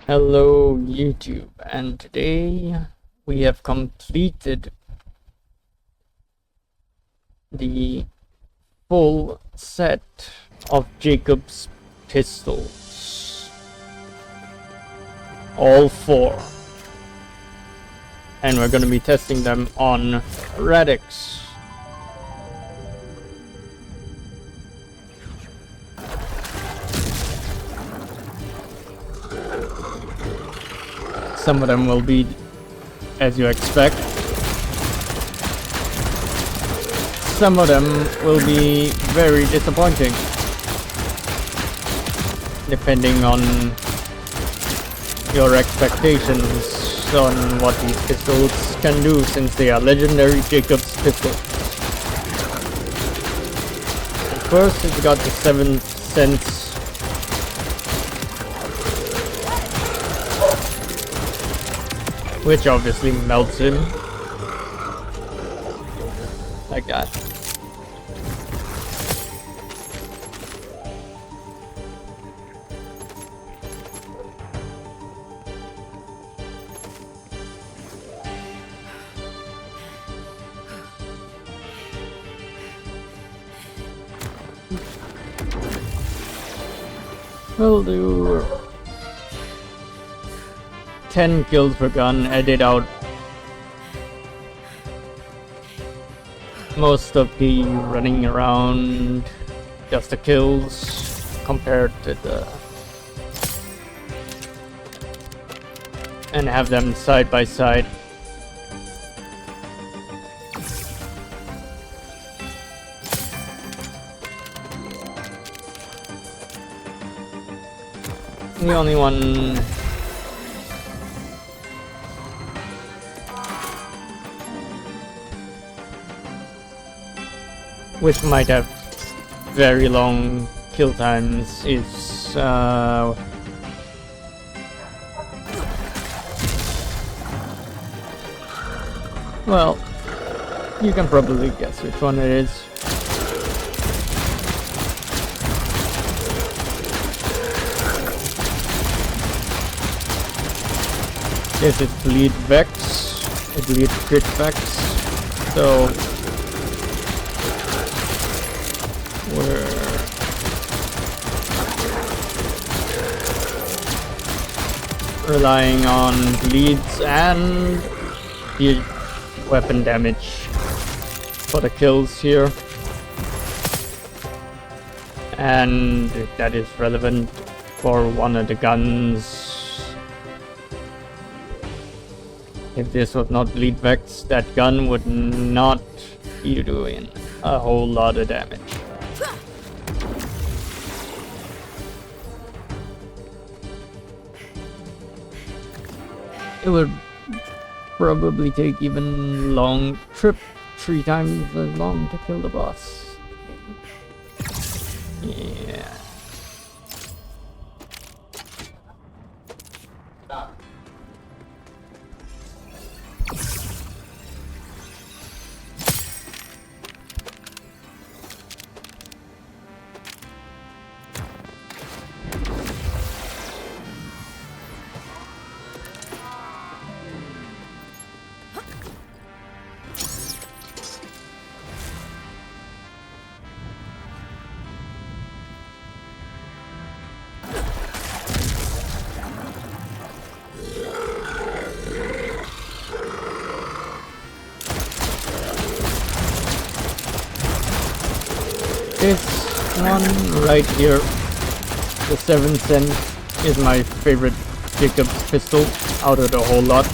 Hello YouTube, and today we have completed the full set of Jakobs pistols. All four. And we're going to be testing them on Radix. Some of them will be as you expect. Some of them will be very disappointing, depending on your expectations on what these pistols can do, since they are legendary Jakobs pistols. First, it's got the 7th sense. Which obviously melts him. Like that. We'll do 10 kills per gun, edit out most of the running around, just the kills compared to the, and have them side by side. The only one which might have very long kill times is well, you can probably guess which one it is. Yes, it's lead Vex, it lead crit Vex, so we're relying on leads and the weapon damage for the kills here, and that is relevant for one of the guns. If this was not lead Vex, that gun would not be doing a whole lot of damage. It would probably take even long trip, 3 times as long to kill the boss. Yeah. This one right here, the 7th sense, is my favorite Jakobs pistol out of the whole lot.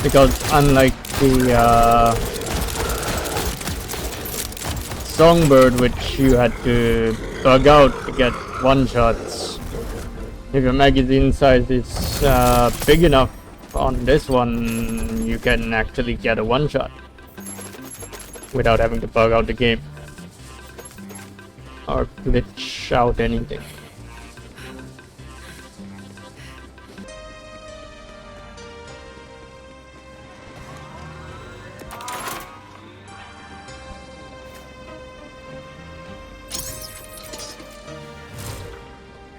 Because unlike the Songbird, which you had to bug out to get one-shots, if your magazine size is big enough, on this one you can actually get a one-shot without having to bug out the game or glitch out anything.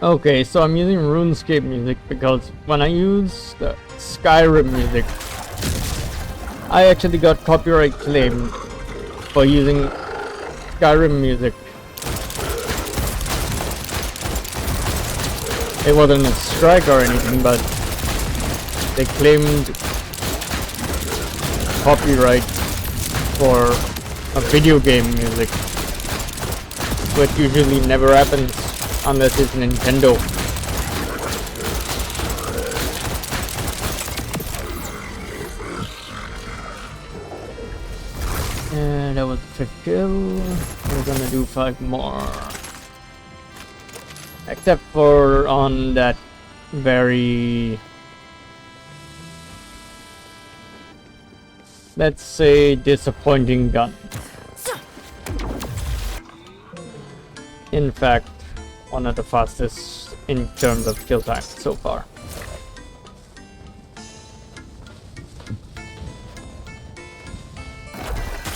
Okay, so I'm using RuneScape music because when I use the Skyrim music, I actually got copyright claimed for using Skyrim music. It wasn't a strike or anything, but they claimed copyright for a video game music, which usually never happens unless it's Nintendo. And that was the 5th kill. We're gonna do 5 more. Except for on that very, let's say, disappointing gun. In fact, one of the fastest in terms of kill time so far.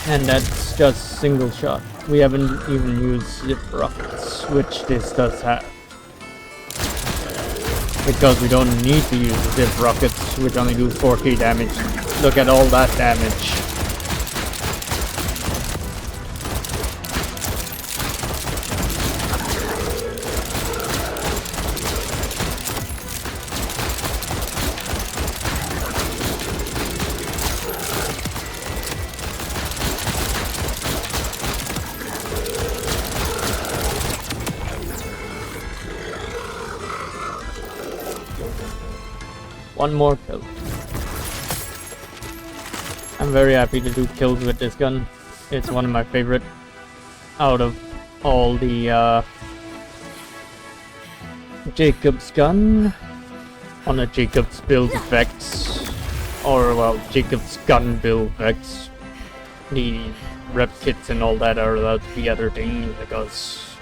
And that's just single shot. We haven't even used zip rockets, which this does have. Because we don't need to use zip rockets, which only do 4k damage. Look at all that damage. One more kill. I'm very happy to do kills with this gun. It's one of my favorite out of all the Jakobs gun on a Jakobs build effects, or well, Jakobs gun build effects. The rep kits and all that are allowed to be other things because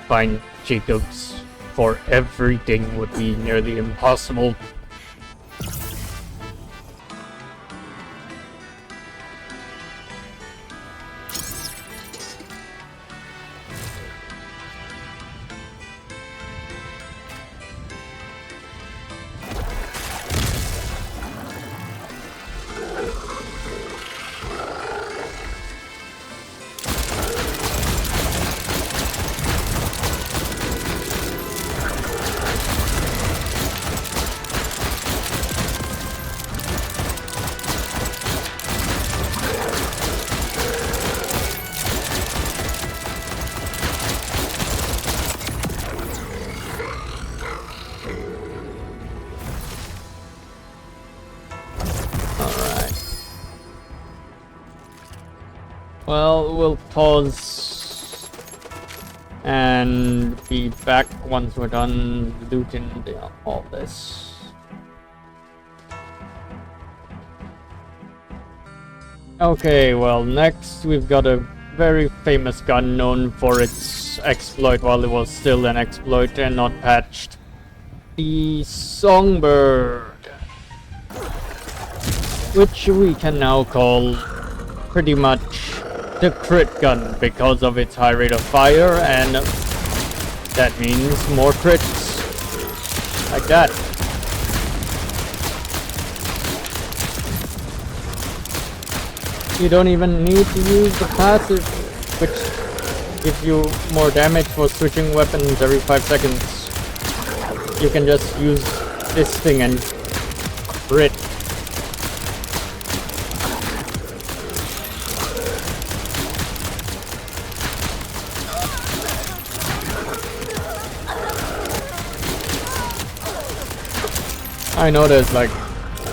find Jakobs for everything would be nearly impossible. Well, we'll pause and be back once we're done looting all this. Okay, well, next we've got a very famous gun known for its exploit while it was still an exploit and not patched. The Songbird, which we can now call pretty much the crit gun because of its high rate of fire, and that means more crits. Like that. You don't even need to use the passive, which gives you more damage for switching weapons every 5 seconds. You can just use this thing and crit. I know there's like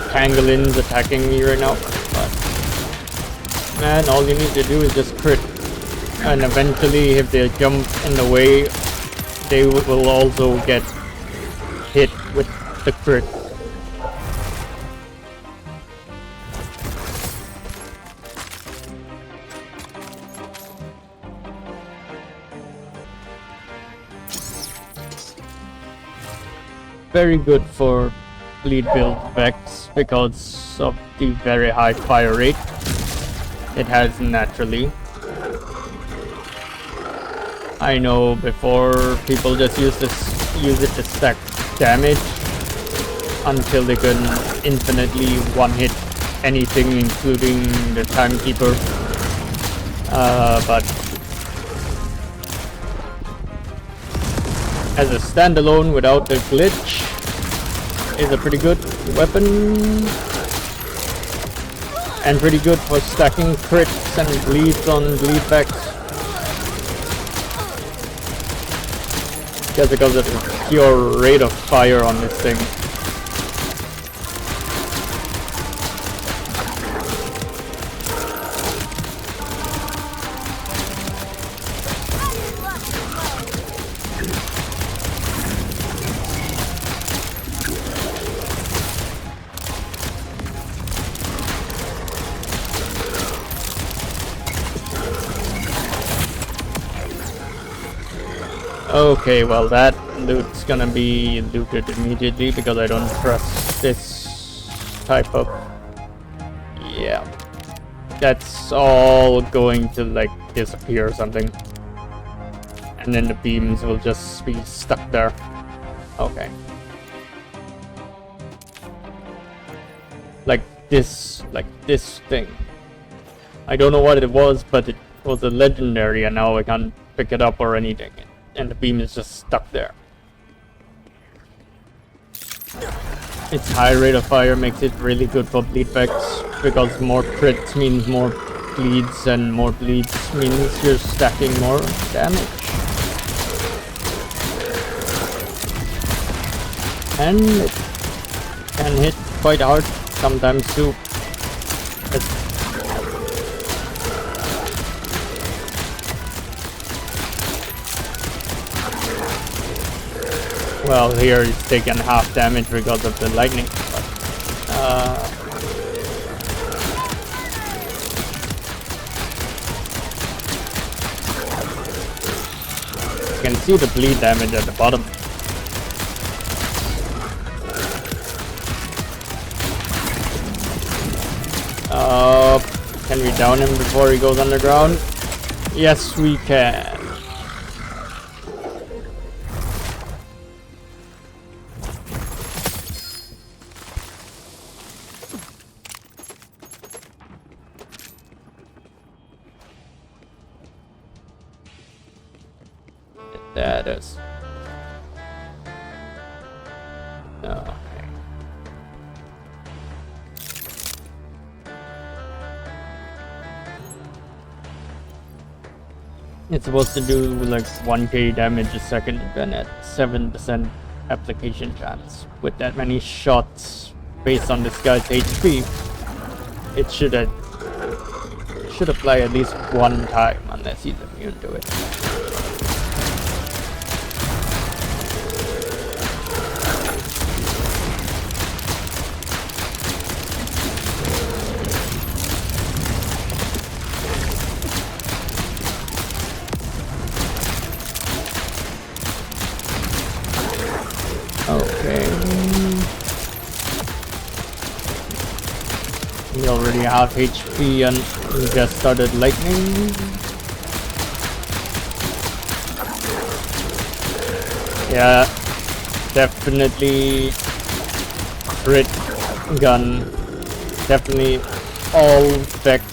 pangolins attacking me right now, but man, all you need to do is just crit, and eventually if they jump in the way, they will also get hit with the crit. Very good for lead build effects because of the very high fire rate it has naturally. I know before people just use this use it to stack damage until they can infinitely one-hit anything, including the timekeeper. But as a standalone without the glitch, is a pretty good weapon. And pretty good for stacking crits and bleeds on bleedbacks. Just because of the pure rate of fire on this thing. Okay, well that loot's gonna be looted immediately because I don't trust this type of... Yeah. That's all going to like disappear or something. And then the beams will just be stuck there. Okay. Like this thing. I don't know what it was, but it was a legendary and now I can't pick it up or anything. And the beam is just stuck there. Its high rate of fire makes it really good for bleedbacks because more crits means more bleeds and more bleeds means you're stacking more damage. And it can hit quite hard sometimes too. Well, here he's taking half damage because of the lightning, but you can see the bleed damage at the bottom. Can we down him before he goes underground? Yes, we can. That is. Okay. It's supposed to do like 1k damage a second and at 7% application chance. With that many shots based on this guy's HP, it should apply at least one time unless he's immune to it. Okay. He already have HP and he just started lightning. Yeah, definitely crit gun. Definitely all Vex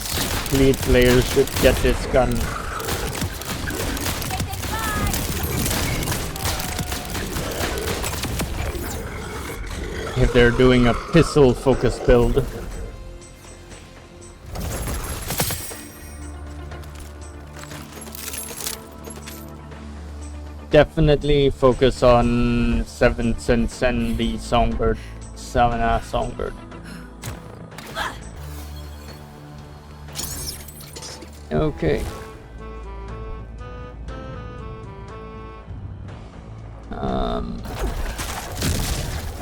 Fleet players should get this gun. If they're doing a pistol focus build. Definitely focus on 7th Sense and the Songbird. Savannah Songbird. Okay.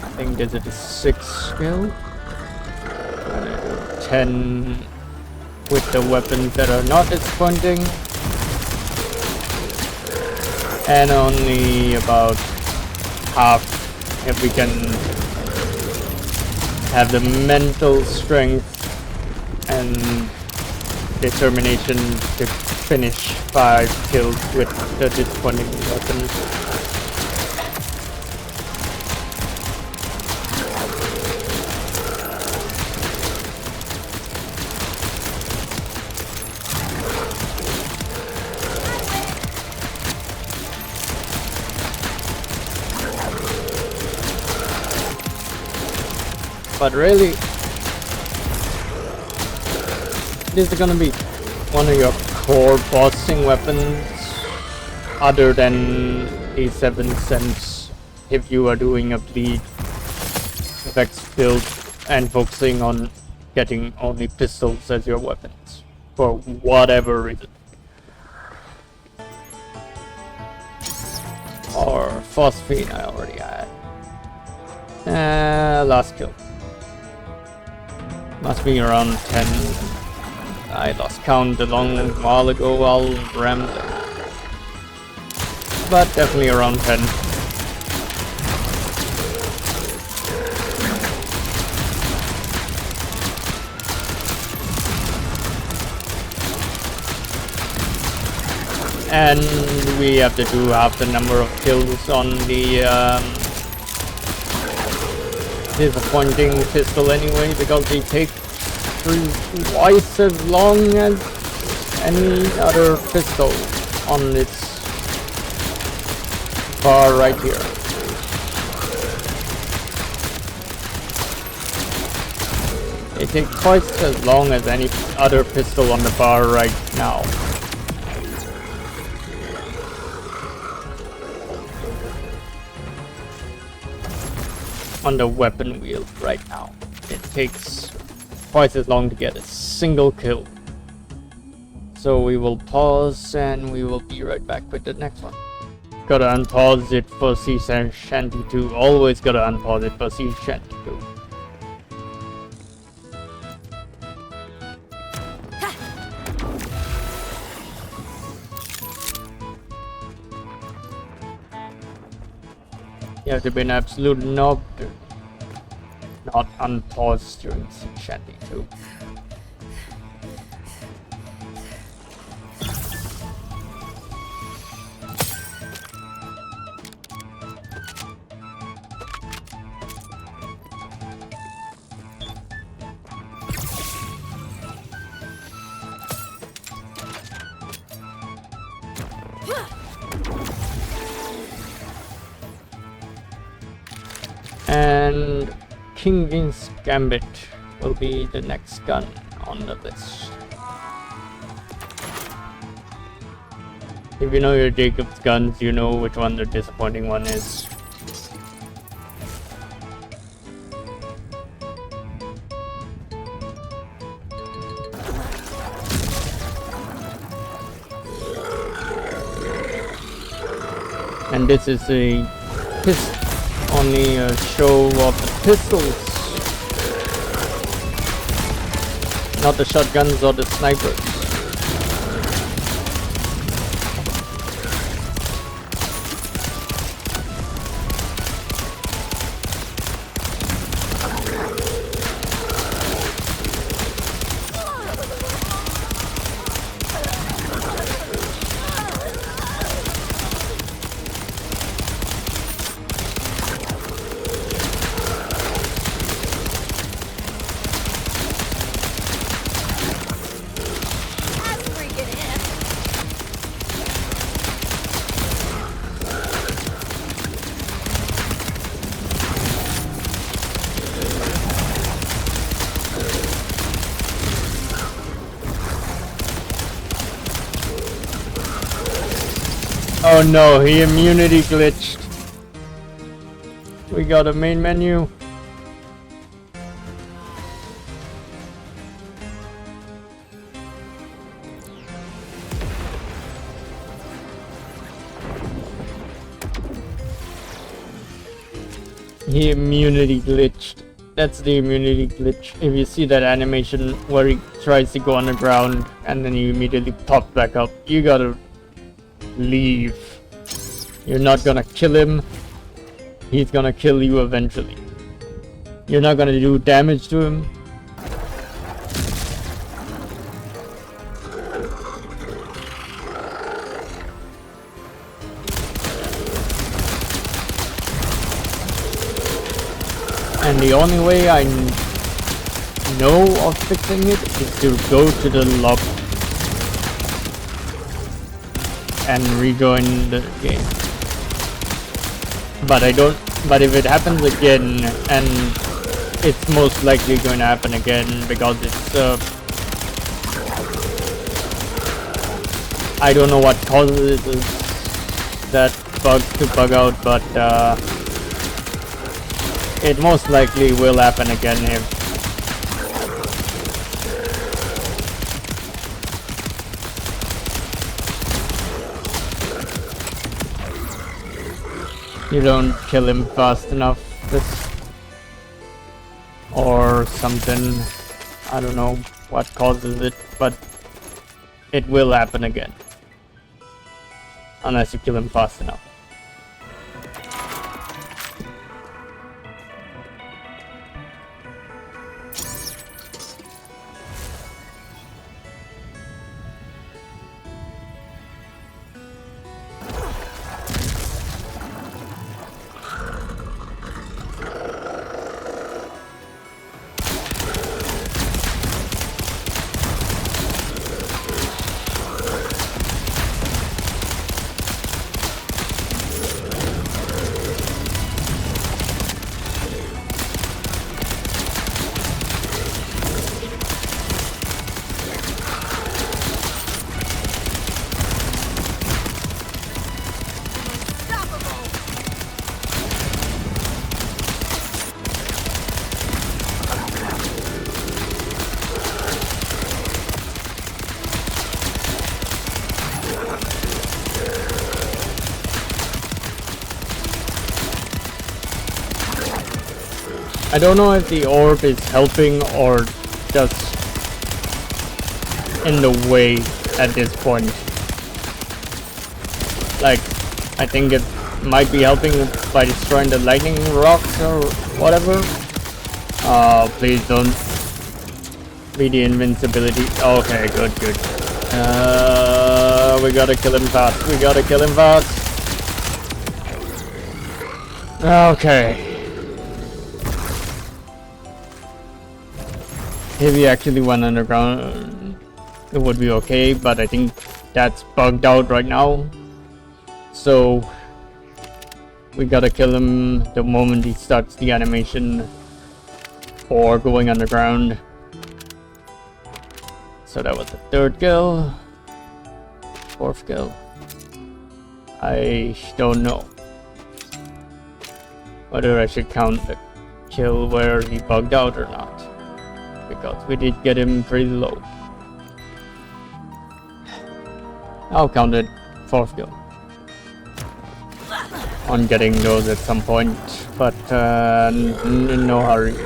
I think this is a 6 skill. 10 with the weapons that are not disappointing. And only about half if we can have the mental strength and determination to finish 5 kills with the disappointing weapons. But really, this is gonna be one of your core bossing weapons, other than a 7 cents if you are doing a bleed effects build and focusing on getting only pistols as your weapons for whatever reason. Or phosphine I already had. Last kill. Must be around 10. I lost count a long while ago while rambling. But definitely around 10. And we have to do half the number of kills on the disappointing pistol anyway, because they take twice as long as any other pistol on its bar right here. They take twice as long as any other pistol on the bar right now. On the weapon wheel right now. It takes twice as long to get a single kill. So we will pause and we will be right back with the next one. Gotta unpause it for Sea Shanty 2. Always gotta unpause it for Sea Shanty 2. You have to be an absolute knob to not unpause during Sea Shanty 2. And King King's Gambit will be the next gun on the list. If you know your Jakobs guns, you know which one the disappointing one is. And this is only a show of the pistols, not the shotguns or the snipers. Oh no, he immunity glitched. We got a main menu. He immunity glitched. That's the immunity glitch. If you see that animation where he tries to go underground and then he immediately pops back up, you gotta leave. You're not gonna kill him. He's gonna kill you eventually. You're not gonna do damage to him. And the only way I know of fixing it is to go to the lobby and rejoin the game. But if it happens again and it's most likely going to happen again because it's I don't know what causes that bug to bug out, but it most likely will happen again if you don't kill him fast enough. Or something. I don't know what causes it, but it will happen again. Unless you kill him fast enough. I don't know if the orb is helping or just in the way at this point. Like, I think it might be helping by destroying the lightning rocks or whatever. Please don't be the invincibility. Okay, good. We gotta kill him fast. Okay. If he actually went underground, it would be okay, but I think that's bugged out right now. So we gotta kill him the moment he starts the animation for going underground. So that was the third kill. Fourth kill. I don't know whether I should count the kill where he bugged out or not, because we did get him pretty low. I'll count it fourth kill on getting those at some point, but in no hurry.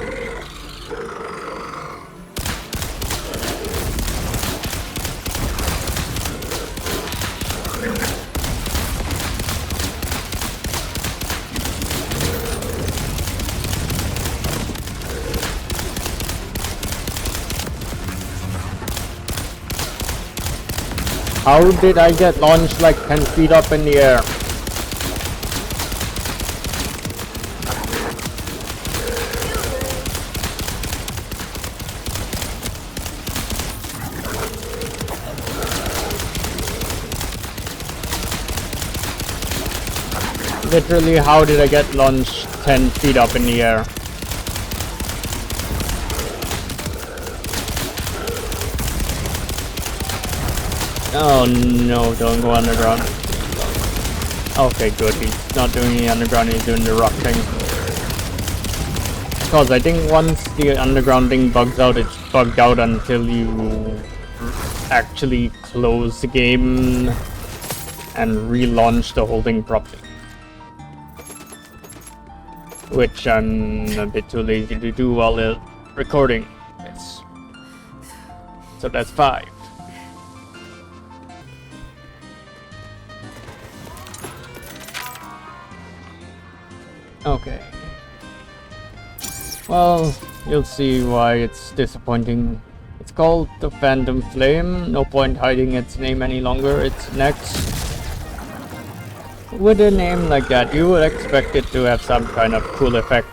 How did I get launched like 10 feet up in the air? Literally, how did I get launched 10 feet up in the air? Oh no, don't go underground. Okay, good. He's not doing the underground, he's doing the rock thing. Because I think once the underground thing bugs out, it's bugged out until you actually close the game and relaunch the whole thing properly. Which I'm a bit too lazy to do while recording this. So that's 5. Okay. Well, you'll see why it's disappointing. It's called the Phantom Flame. No point hiding its name any longer. It's next. With a name like that, you would expect it to have some kind of cool effect.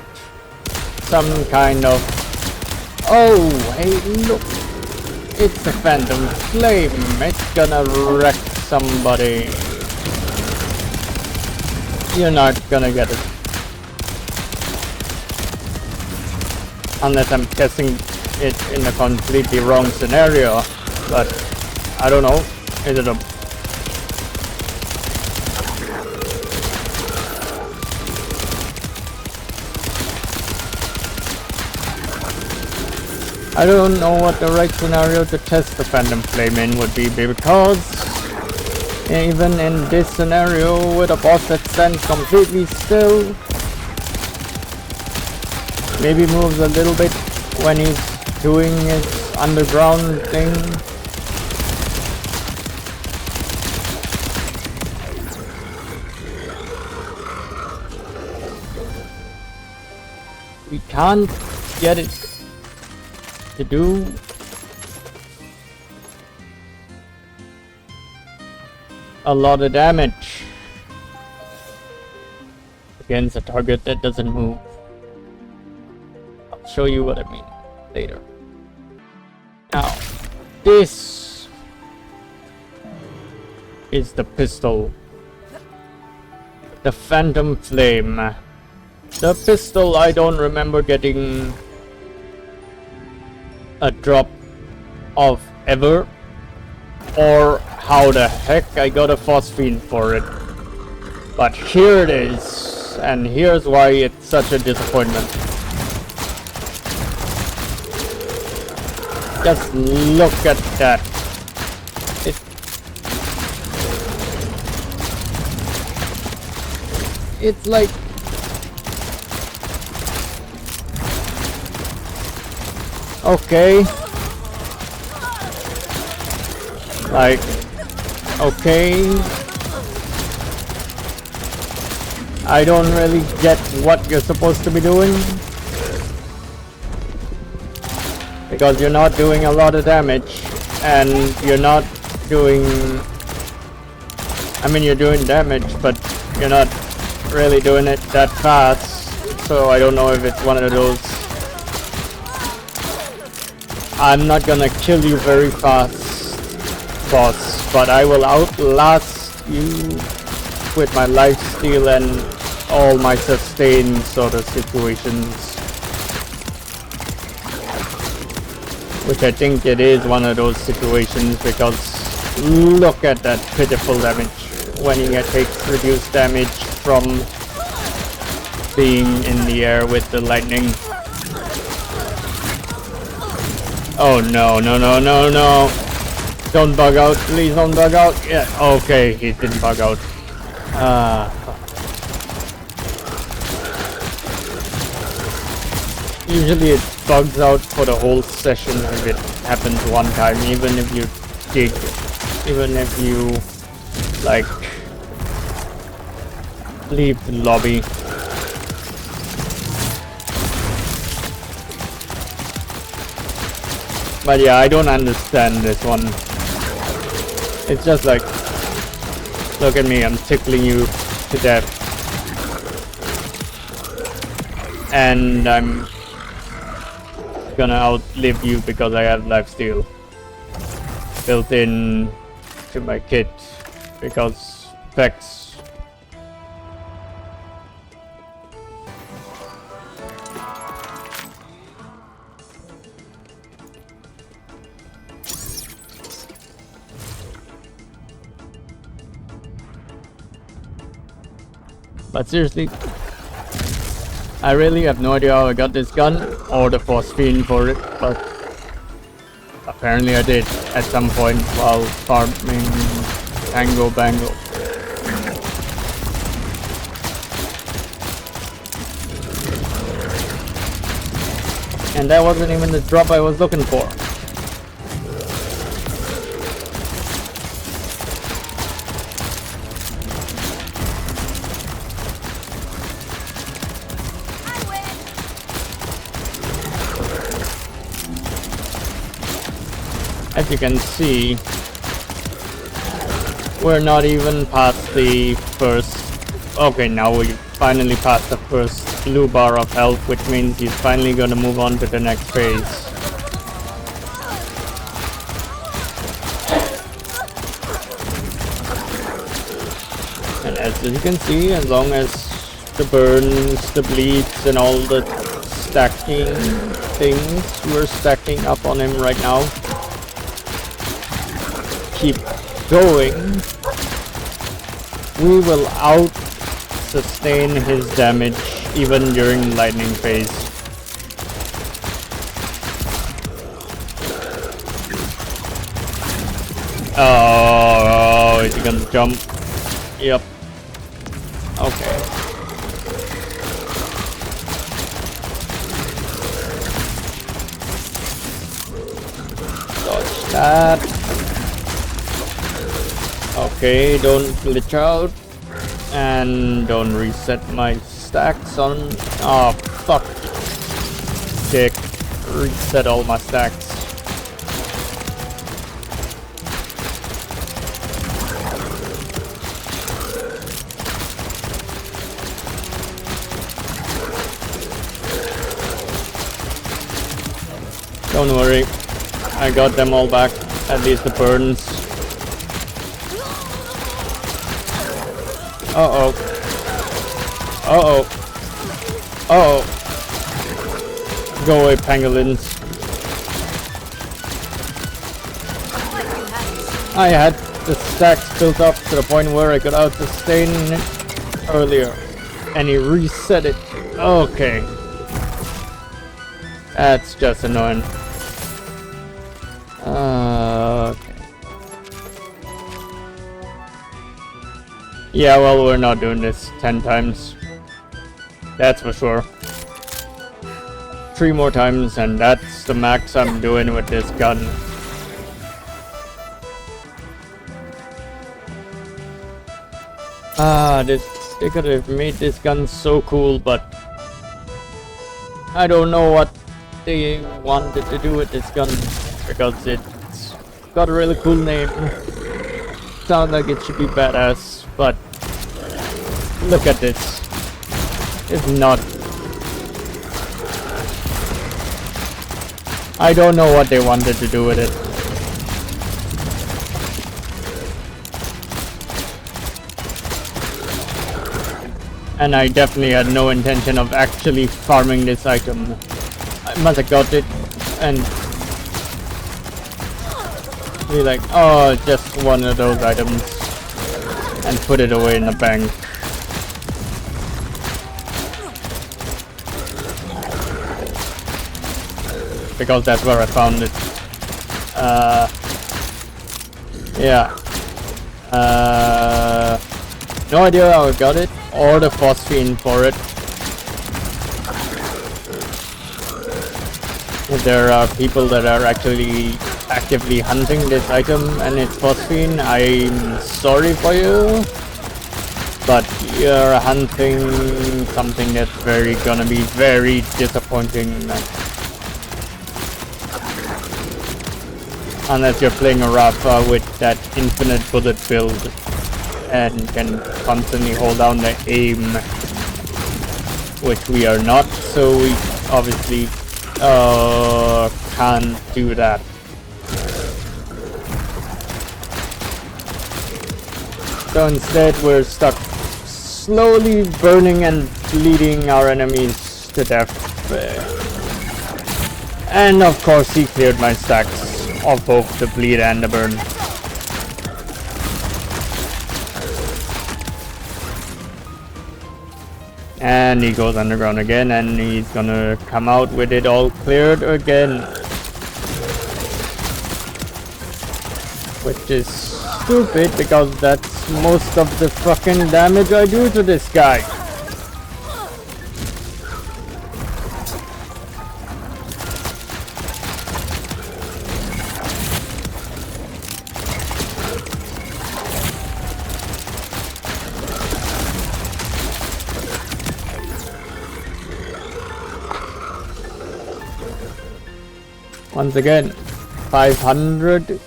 Some kind of... Oh, hey, look! It's the Phantom Flame. It's gonna wreck somebody. You're not gonna get it. Unless I'm testing it in a completely wrong scenario. But I don't know. Is it a... I don't know what the right scenario to test the Phantom Flame in would be, because even in this scenario with a boss that stands completely still, maybe moves a little bit when he's doing his underground thing. We can't get it to do a lot of damage against a target that doesn't move. I'll show you what I mean later. Now, this is the pistol, the Phantom Flame. The pistol, I don't remember getting a drop of ever, or how the heck I got a phosphine for it. But here it is, and here's why it's such a disappointment. Just look at that. It's like... okay. Like, okay. I don't really get what you're supposed to be doing, because you're not doing a lot of damage, and you're not doing... I mean, you're doing damage, but you're not really doing it that fast, so I don't know if it's one of those... I'm not gonna kill you very fast, boss, but I will outlast you with my lifesteal and all my sustain sort of situations. Which I think it is one of those situations, because look at that pitiful damage when he takes reduced damage from being in the air with the lightning. Oh no, no, no, no, no. Don't bug out, please don't bug out. Yeah, okay, he didn't bug out. Usually it bugs out for the whole session if it happens one time, even if you dig, even if you, like, leave the lobby. But yeah, I don't understand this one. It's just like, look at me, I'm tickling you to death. And I'm gonna outlive you because I have lifesteal built in to my kit, because Vex. But seriously, I really have no idea how I got this gun or the phosphine for it, but apparently I did at some point while farming Tango Bango. And that wasn't even the drop I was looking for. As you can see, we're not even past the first... Okay, now we finally passed the first blue bar of health, which means he's finally gonna move on to the next phase. And as you can see, as long as the burns, the bleeds, and all the stacking things. We're stacking up on him right now. Keep going. We will out sustain his damage even during lightning phase. Oh, is he gonna jump? Yep. Okay. Dodge that. Okay, don't glitch out. And don't reset my stacks on. Oh, fuck. Dick. Reset all my stacks. Don't worry, I got them all back, at least the burns. Uh-oh. Uh-oh. Uh-oh. Go away, pangolins. I had the stacks built up to the point where I could out-sustain it earlier. And he reset it. Okay. That's just annoying. Okay. Yeah, well, we're not doing this 10 times. That's for sure. 3 more times, and that's the max I'm doing with this gun. They could have made this gun so cool, but I don't know what they wanted to do with this gun, because it's got a really cool name. Sounds like it should be badass, but look at this. It's not. I don't know what they wanted to do with it. And I definitely had no intention of actually farming this item. I must have got it and be like, oh, just one of those items, and put it away in the bank. Because that's where I found it. Yeah. No idea how I got it, or the phosphine for it. If there are people that are actually actively hunting this item and it's phosphine, I'm sorry for you, but you're hunting something that's gonna be very disappointing. Unless you're playing a Rafa with that infinite bullet build and can constantly hold down the aim, which we are not, so we obviously can't do that. So instead we're stuck slowly burning and bleeding our enemies to death. And of course he cleared my stacks of both the bleed and the burn. And he goes underground again, and he's gonna come out with it all cleared again. Which is stupid, because that's most of the fucking damage I do to this guy. Once again, 500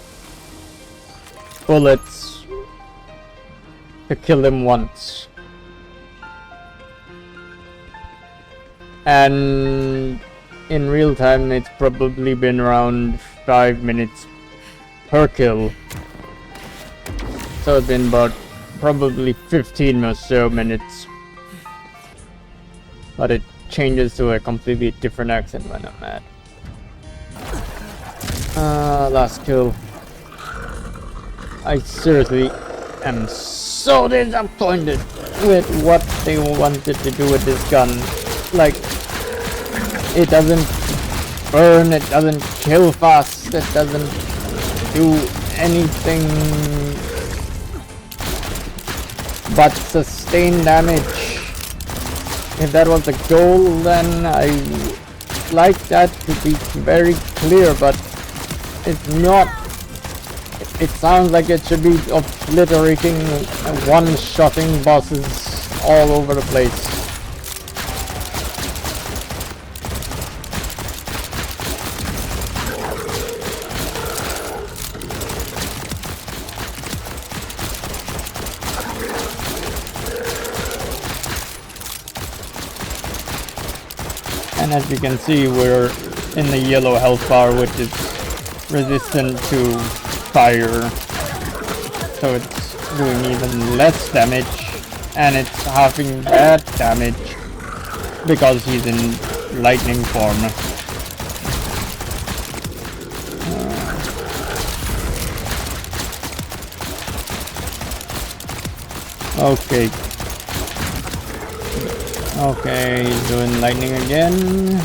bullets to kill him once. And in real time, it's probably been around 5 minutes per kill. So it's been about probably 15 or so minutes. But it changes to a completely different accent when I'm mad. Last kill. I seriously am so disappointed with what they wanted to do with this gun. Like, it doesn't burn, it doesn't kill fast, it doesn't do anything but sustain damage. If that was the goal, then I like that to be very clear, but it's not. It sounds like it should be obliterating, one-shotting bosses all over the place. And as you can see, we're in the yellow health bar, which is resistant to fire, so it's doing even less damage, and it's halving that damage because he's in lightning form. Okay. Okay, he's doing lightning again.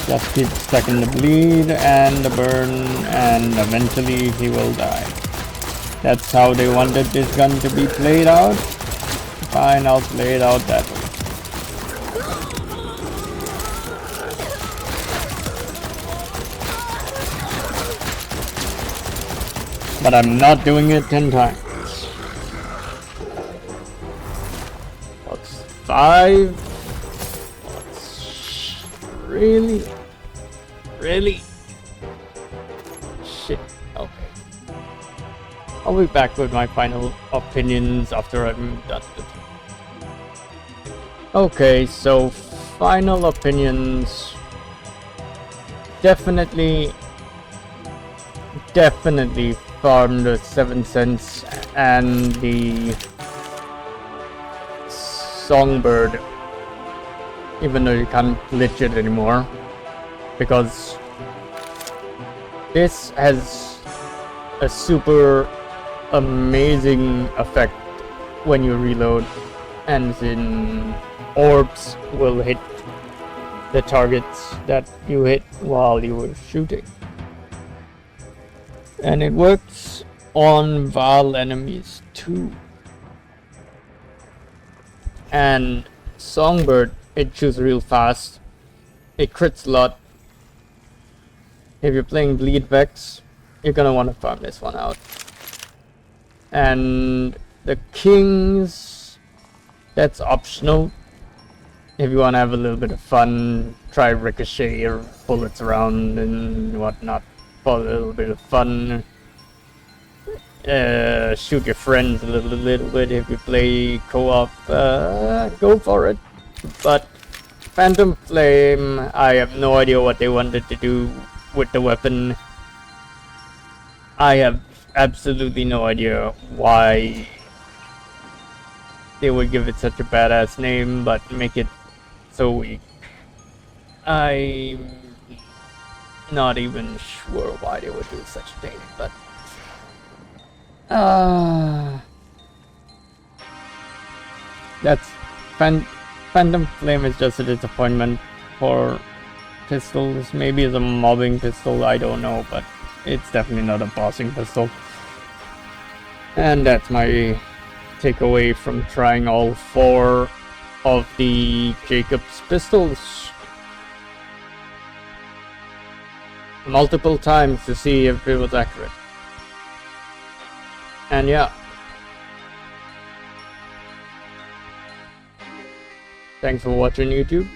Just keep stacking the bleed and the burn, and eventually he will die. That's how they wanted this gun to be played out. Fine, I'll play it out that way. But I'm not doing it 10 times. What's 5? What's... Really? Really? Shit. Okay. I'll be back with my final opinions after I'm done with it. Okay, so final opinions. Definitely farm the 7 cents and the Songbird, even though you can't glitch it anymore, because this has a super amazing effect when you reload, and then orbs will hit the targets that you hit while you were shooting. And it works on Val enemies too. And Songbird, it shoots real fast. It crits a lot. If you're playing Bleed Vex, you're gonna want to farm this one out. And the Kings, that's optional. If you want to have a little bit of fun, try ricochet or bullets around and whatnot. For a little bit of fun. Shoot your friends a little bit if you play co-op. Go for it. But Phantom Flame, I have no idea what they wanted to do with the weapon. I have absolutely no idea why they would give it such a badass name but make it so weak. I'm not even sure why they would do such a thing, but that's Phantom Flame is just a disappointment for pistols. Maybe it's a mobbing pistol, I don't know, but it's definitely not a bossing pistol. And that's my takeaway from trying all 4 of the Jakobs pistols multiple times to see if it was accurate. And yeah. Thanks for watching YouTube.